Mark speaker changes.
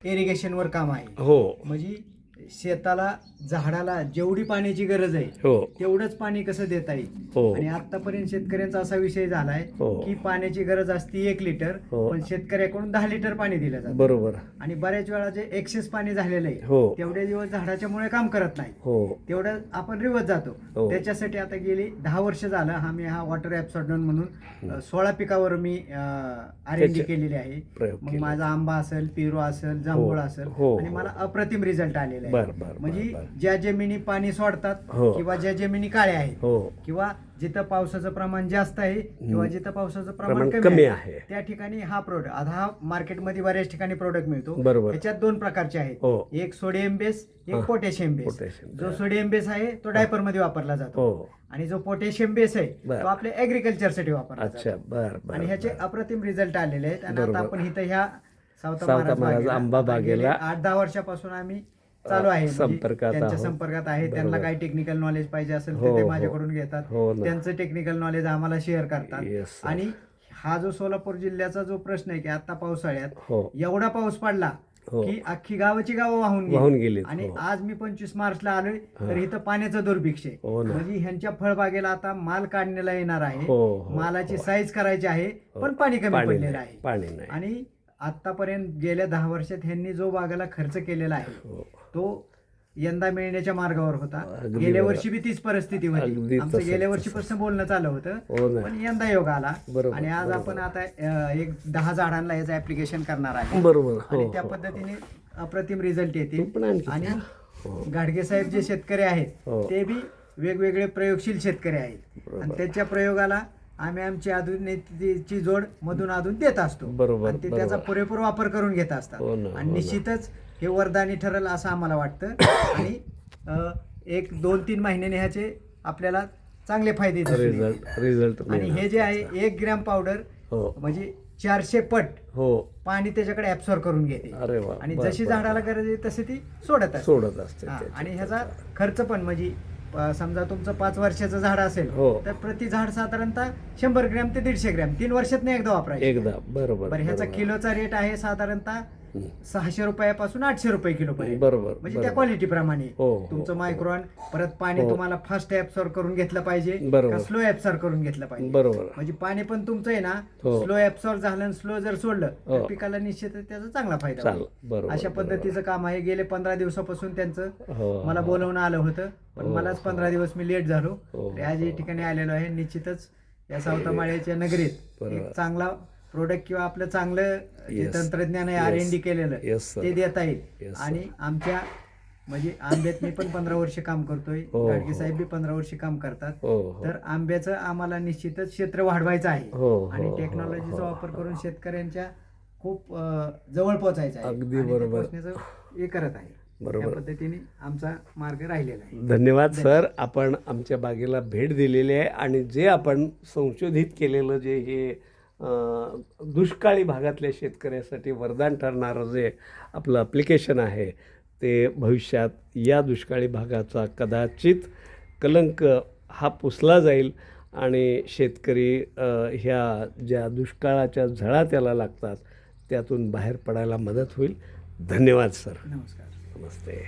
Speaker 1: इरिगेशनवर काम आहे.
Speaker 2: हो
Speaker 1: म्हणजे शेताला झाडाला जेवढी पाण्याची गरज आहे
Speaker 2: हो
Speaker 1: तेवढंच पाणी कसं देता येईल.
Speaker 2: हो
Speaker 1: आणि आतापर्यंत शेतकऱ्यांचा असा विषय झालाय
Speaker 2: हो.
Speaker 1: की पाण्याची गरज असती 1 लिटर,
Speaker 2: हो.
Speaker 1: पण शेतकऱ्याकडून 10 लिटर पाणी दिलं जातं.
Speaker 2: बरोबर.
Speaker 1: आणि बऱ्याच वेळा जे एक्सेस पाणी झालेलं आहे
Speaker 2: हो
Speaker 1: तेवढे दिवस झाडाच्या मुळे काम करत नाही,
Speaker 2: हो
Speaker 1: तेवढं आपण रिवत जातो.
Speaker 2: हो.
Speaker 1: त्याच्यासाठी आता गेली 10 वर्ष झालं आम्ही हा वॉटर ॲब्सॉर्बन म्हणून 16 पिकावर मी R&D केलेली आहे.
Speaker 2: प्रयोग
Speaker 1: मग
Speaker 2: केले.
Speaker 1: माझा आंबा असेल, पेरू असेल, जांभूळ असेल,
Speaker 2: हो,
Speaker 1: आणि मला अप्रतिम रिझल्ट आलेला आहे.
Speaker 2: बर बर
Speaker 1: म्हणजे
Speaker 2: बर.
Speaker 1: ज्या जमिनी पाणी सोडतात
Speaker 2: हो.
Speaker 1: किंवा ज्या जमिनी काळ्या आहेत
Speaker 2: हो
Speaker 1: किंवा जिथं पावसाचं प्रमाण जास्त आहे किंवा जिथं पावसाचं प्रमाण
Speaker 2: कमी
Speaker 1: कमी
Speaker 2: आहे.
Speaker 1: आहे त्या ठिकाणी हा प्रोडक्ट, आता हा मार्केटमध्ये बऱ्याच ठिकाणी प्रोडक्ट मिळतो.
Speaker 2: बरोबर.
Speaker 1: त्याच्यात 2 प्रकारचे आहेत,
Speaker 2: हो.
Speaker 1: एक सोडियम बेस,
Speaker 2: हा.
Speaker 1: एक पोटॅशियम बेस.
Speaker 2: पोटॅशियम.
Speaker 1: जो सोडियम बेस आहे तो डायपर मध्ये वापरला जातो,
Speaker 2: हो
Speaker 1: आणि जो पोटॅशियम बेस आहे
Speaker 2: बर.
Speaker 1: तो आपल्या ऍग्रिकल्चर साठी वापरला
Speaker 2: अच्छा
Speaker 1: जातो.
Speaker 2: बर बर.
Speaker 1: आणि ह्याचे
Speaker 2: बर.
Speaker 1: अप्रतिम रिझल्ट आलेले आहेत. आणि
Speaker 2: बरोबर.
Speaker 1: आता आपण इथं ह्या सावता
Speaker 2: सावता महाराज
Speaker 1: बागेला
Speaker 2: आंबा
Speaker 1: आता
Speaker 2: बागेला
Speaker 1: गेले 8-10 वर्षापासून आम्ही चालू आहे. म्हणजे
Speaker 2: संपर्कात
Speaker 1: त्यांच्या
Speaker 2: आहोत.
Speaker 1: संपर्कात आहे. त्यांना
Speaker 2: बरोबर.
Speaker 1: काही टेक्निकल नॉलेज पाहिजे असेल
Speaker 2: हो,
Speaker 1: तर ते
Speaker 2: हो.
Speaker 1: माझ्याकडून घेतात.
Speaker 2: हो ना.
Speaker 1: त्यांचं टेक्निकल नॉलेज आम्हाला शेअर करतात.
Speaker 2: Yes, sir.
Speaker 1: आणि हा जो सोलापूर जिल्ह्याचा जो प्रश्न आहे की आता पावसाळ्यात
Speaker 2: हो
Speaker 1: एवढा पाऊस पडला
Speaker 2: हो.
Speaker 1: की अख्खी गावाची गावं वाहून
Speaker 2: वाहून
Speaker 1: गेली.
Speaker 2: गेलीत,
Speaker 1: आणि
Speaker 2: हो.
Speaker 1: आज मी 25 मार्चला आलोय तर इथं पाण्याचं दुर्भिक्ष आहे.
Speaker 2: हो ना.
Speaker 1: म्हणजे ह्यांच्या फळबागेला आता माल काढण्याला येणार आहे.
Speaker 2: हो, हो,
Speaker 1: मालाची
Speaker 2: हो.
Speaker 1: साईज करायची आहे,
Speaker 2: हो.
Speaker 1: पण पाणी कमी
Speaker 2: पाणी
Speaker 1: पडलेलं
Speaker 2: नाही,
Speaker 1: आहे.
Speaker 2: पाणी नाही.
Speaker 1: आणि आतापर्यंत गेल्या 10 वर्षात ह्यांनी जो बागाला खर्च केलेला आहे
Speaker 2: हो.
Speaker 1: तो यंदा मिळण्याच्या मार्गावर होता.
Speaker 2: अगदी
Speaker 1: गेल्या
Speaker 2: बरोबर.
Speaker 1: वर्षी बी तीच परिस्थिती होती.
Speaker 2: अगदी
Speaker 1: आमचं
Speaker 2: तसंच,
Speaker 1: गेल्या
Speaker 2: तसंच.
Speaker 1: वर्षीपासून बोलणं चालू
Speaker 2: हो
Speaker 1: होतं,
Speaker 2: ना.
Speaker 1: पण यंदा योग आला.
Speaker 2: बरोबर,
Speaker 1: आणि आज
Speaker 2: बरोबर.
Speaker 1: आपण आता एक 10 झाडांना याचं ऍप्लिकेशन करणार आहे.
Speaker 2: बरोबर. हो,
Speaker 1: आणि त्या
Speaker 2: हो,
Speaker 1: पद्धतीने अप्रतिम रिझल्ट
Speaker 2: तू
Speaker 1: येतील.
Speaker 2: पण आणखी
Speaker 1: आणि
Speaker 2: हो.
Speaker 1: गाडगे साहेब जे शेतकरी आहेत
Speaker 2: हो.
Speaker 1: ते बी वेगवेगळे प्रयोगशील शेतकरी आहेत.
Speaker 2: बरोबर.
Speaker 1: आणि त्याच्या प्रयोगाला आम्ही आमची आधुनिकतेची जोड मधून अधून देत असतो.
Speaker 2: बरोबर,
Speaker 1: आणि ते त्याचा
Speaker 2: बरोबर.
Speaker 1: पुरेपूर वापर करून घेत असतात.
Speaker 2: हो ना,
Speaker 1: आणि
Speaker 2: हो ना.
Speaker 1: निश्चितच हे वरदानी ठरेल असं आम्हाला वाटतं. आणि एक 2-3 महिन्याने ह्याचे आपल्याला चांगले फायदे दिसून येतील.
Speaker 2: रिझल्ट
Speaker 1: आणि हे जे आहे 1 ग्रॅम पावडर
Speaker 2: हो
Speaker 1: म्हणजे 400 पट
Speaker 2: हो.
Speaker 1: पाणी त्याच्याकडे ऍब्सॉर्ब करून घेते.
Speaker 2: अरे वा.
Speaker 1: आणि
Speaker 2: बर,
Speaker 1: जशी
Speaker 2: बर,
Speaker 1: झाडाला
Speaker 2: बर.
Speaker 1: गरज आहे तशी ती सोडत असते.
Speaker 2: सोडत असते
Speaker 1: हा,
Speaker 2: त्याच्यात.
Speaker 1: आणि ह्याचा खर्च पण म्हणजे समजा तुमचं 5 वर्षाचं झाड असेल
Speaker 2: हो.
Speaker 1: तर प्रति झाड साधारणतः 100 ग्रॅम ते 150 ग्रॅम 3 वर्षात एकदा वापरायचं.
Speaker 2: एकदा. बरोबर.
Speaker 1: बरं, ह्याचा
Speaker 2: बरोबर.
Speaker 1: किलोचा रेट आहे साधारणतः
Speaker 2: हं.
Speaker 1: 600 रुपयापासून 800 रुपये किलो पर्यंत.
Speaker 2: बरोबर,
Speaker 1: म्हणजे त्या
Speaker 2: बरोबर.
Speaker 1: क्वालिटी प्रमाणे
Speaker 2: हो, हो,
Speaker 1: तुमचं
Speaker 2: हो.
Speaker 1: मायक्रॉन परत पाणी
Speaker 2: हो.
Speaker 1: तुम्हाला फास्ट ऍब्सॉर्ब करून घेतलं पाहिजे
Speaker 2: बरोबर.
Speaker 1: का स्लो ऍब्सॉर्ब करून घेतलं पाहिजे.
Speaker 2: बरोबर.
Speaker 1: म्हणजे पाणी पण तुमचं आहे ना
Speaker 2: हो.
Speaker 1: स्लो ऍब्सॉर्ब झालं, स्लो जर सोडलं तर
Speaker 2: हो.
Speaker 1: पिकाला निश्चितच त्याचा चांगला फायदा
Speaker 2: चाल.
Speaker 1: होईल.
Speaker 2: बरोबर.
Speaker 1: अशा
Speaker 2: बरोबर.
Speaker 1: पद्धतीचं काम आहे. गेले 15 दिवसापासून त्यांचं
Speaker 2: हो.
Speaker 1: मला बोलवणं आलं होतं, पण
Speaker 2: हो,
Speaker 1: मलाच
Speaker 2: हो.
Speaker 1: 15 दिवस मी लेट झालो.
Speaker 2: हो,
Speaker 1: तर आज या
Speaker 2: हो.
Speaker 1: ठिकाणी आलेलो आहे. निश्चितच या सावतामाळ्याच्या नगरीत
Speaker 2: बरोबर.
Speaker 1: एक चांगला प्रोडक्ट किंवा आपलं चांगलं जे
Speaker 2: Yes.
Speaker 1: तंत्रज्ञान आहे
Speaker 2: Yes.
Speaker 1: R&D केलेलं
Speaker 2: Yes, sir.
Speaker 1: ते देता येईल.
Speaker 2: Yes, sir.
Speaker 1: आणि आमच्या म्हणजे आंब्यात मी पण 15 वर्ष काम करतोय,
Speaker 2: हो,
Speaker 1: गाडगे
Speaker 2: हो.
Speaker 1: साहेब बी 15 वर्ष काम करतात.
Speaker 2: हो, हो.
Speaker 1: तर आंब्याचं आम्हाला निश्चितच क्षेत्र वाढवायचं आहे.
Speaker 2: हो, हो,
Speaker 1: आणि
Speaker 2: हो,
Speaker 1: टेक्नॉलॉजीचा
Speaker 2: हो,
Speaker 1: वापर
Speaker 2: हो.
Speaker 1: करून शेतकऱ्यांच्या खूप जवळ पोहोचायचं आहे.
Speaker 2: अगदी
Speaker 1: आणि ते
Speaker 2: बरोबर.
Speaker 1: पोहोचण्याचं हे करत आहे.
Speaker 2: बरोबर.
Speaker 1: या पद्धतीने आमचा मार्ग राहिलेला आहे.
Speaker 2: धन्यवाद सर. आपण आमच्या बागेला भेट दिलेली आहे आणि जे आपण संशोधित केलेलं जे हे दुष्काळी भागातल्या शेतकऱ्यासाठी वरदान ठरणारं जे आपलं ॲप्लिकेशन आहे ते भविष्यात या दुष्काळी भागाचा कदाचित कलंक हा पुसला जाईल आणि शेतकरी ह्या ज्या दुष्काळाच्या झळा त्याला लागतात त्यातून बाहेर पडायला मदत होईल. धन्यवाद सर.
Speaker 1: नमस्कार.
Speaker 2: नमस्ते.